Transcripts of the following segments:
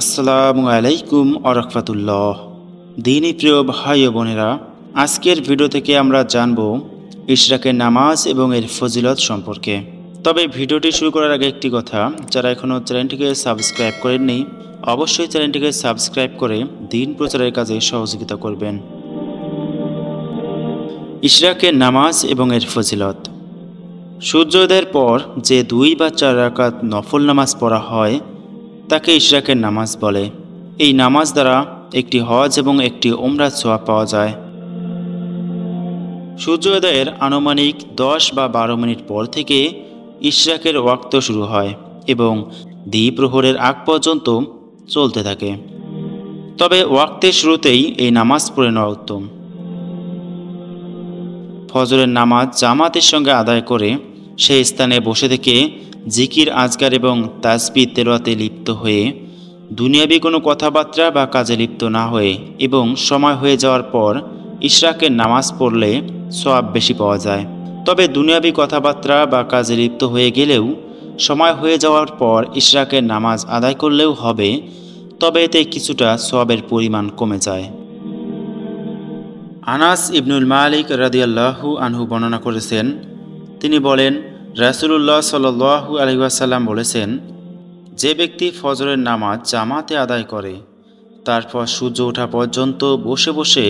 আসসালামু আলাইকুম আরহামতুল্লাহ। দিনী প্রিয় ভাই ও বোনেরা, আজকের ভিডিও থেকে আমরা জানব ইশরাকের নামাজ এবং এর ফজিলত সম্পর্কে। তবে ভিডিওটি শুরু করার আগে একটি কথা, যারা এখনও চ্যানেলটিকে সাবস্ক্রাইব করেননি অবশ্যই চ্যানেলটিকে সাবস্ক্রাইব করে দিন প্রচারের কাজে সহযোগিতা করবেন। ইশরাকের নামাজ এবং এর ফজিলত। সূর্যোদয়ের পর যে 2 বা 4 রাকাত নফল নামাজ পড়া হয় তাকে ইশরাকের নামাজ বলে। এই নামাজ দ্বারা একটি হজ এবং একটি উমরার সওয়াব পাওয়া যায়। সূর্যোদয়ের আনুমানিক 10 বা 12 মিনিট পর থেকে ইশরাকের ওয়াক্ত শুরু হয় এবং দ্বিপ্রহরের আগ পর্যন্ত চলতে থাকে। তবে ওয়াক্তের শুরুতেই এই নামাজ পড়ে নেওয়া উত্তম। ফজরের নামাজ জামাতের সঙ্গে আদায় করে সেই স্থানে বসে থেকে জিকির আজকার এবং তাসবিহ তেলাওয়াতে লিপ্ত হয়ে দুনিয়াবি কোনো কথাবার্তা বা কাজে লিপ্ত না হয়ে এবং সময় হয়ে যাওয়ার পর ইশরাকের নামাজ পড়লে সওয়াব বেশি পাওয়া যায়। তবে দুনিয়াবি কথাবার্তা বা কাজে লিপ্ত হয়ে গেলেও সময় হয়ে যাওয়ার পর ইশরাকের নামাজ আদায় করলেও হবে, তবে এতে কিছুটা সওয়াবের পরিমাণ কমে যায়। আনাস ইবনুল মালিক রাদিয়াল্লাহু আনহু বর্ণনা করেছেন, তিনি বলেন, রাসূলুল্লাহ সাল্লাল্লাহু আলাইহি ওয়াসাল্লাম বলেছেন, যে ব্যক্তি ফজরের নামাজ জামাতে আদায় করে তারপর সূর্য ওঠা পর্যন্ত বসে বসে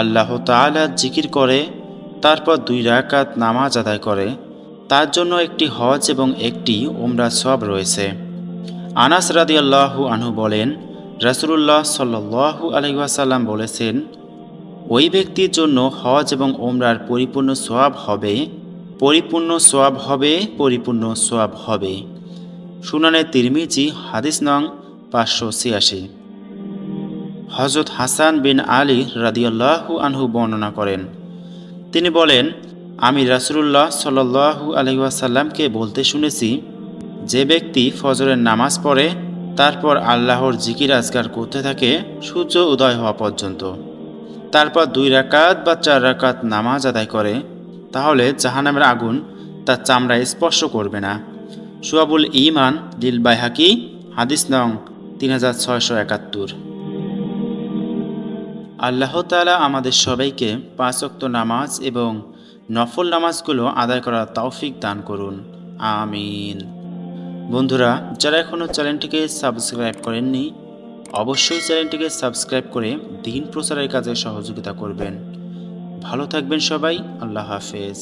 আল্লাহ তাআলার জিকির করে তারপর 2 রাকাত নামাজ আদায় করে তার জন্য একটি হজ এবং একটি উমরার সওয়াব রয়েছে। আনাস রাদিয়াল্লাহু আনহু বলেন, রাসূলুল্লাহ সাল্লাল্লাহু আলাইহি ওয়াসাল্লাম বলেছেন, ওই ব্যক্তির জন্য হজ এবং উমরার পরিপূর্ণ সওয়াব হবে, পরিপূর্ণ সওয়াব হবে, পরিপূর্ণ সওয়াব হবে। সুনানে তিরমিজি, হাদিস নং 586। হযরত হাসান বিন আলী রাদিয়াল্লাহু আনহু বর্ণনা করেন, তিনি বলেন, আমি রাসূলুল্লাহ সাল্লাল্লাহু আলাইহি ওয়াসাল্লামকে বলতে শুনেছি, যে ব্যক্তি ফজরের নামাজ পড়ে তারপর আল্লাহর জিকির আজকার করতে থাকে সূর্য উদয় হওয়া পর্যন্ত, তারপর 2 রাকাত বা 4 রাকাত নামাজ আদায় করে, তাহলে জাহান্নামের আগুন তার চামড়ায় স্পর্শ করবে না। শুআবুল ঈমান লিল বাইহাকি, হাদিস নং 3671। আল্লাহ তাআলা আমাদের সবাইকে 5 ওয়াক্ত নামাজ এবং নফল নামাজগুলো আদায় করার তৌফিক দান করুন, আমিন। বন্ধুরা, যারা এখনও চ্যানেলটিকে সাবস্ক্রাইব করেননি অবশ্যই চ্যানেলটিকে সাবস্ক্রাইব করে দিন প্রচারের কাজে সহযোগিতা করবেন। ভালো থাকবেন সবাই, আল্লাহ হাফেজ।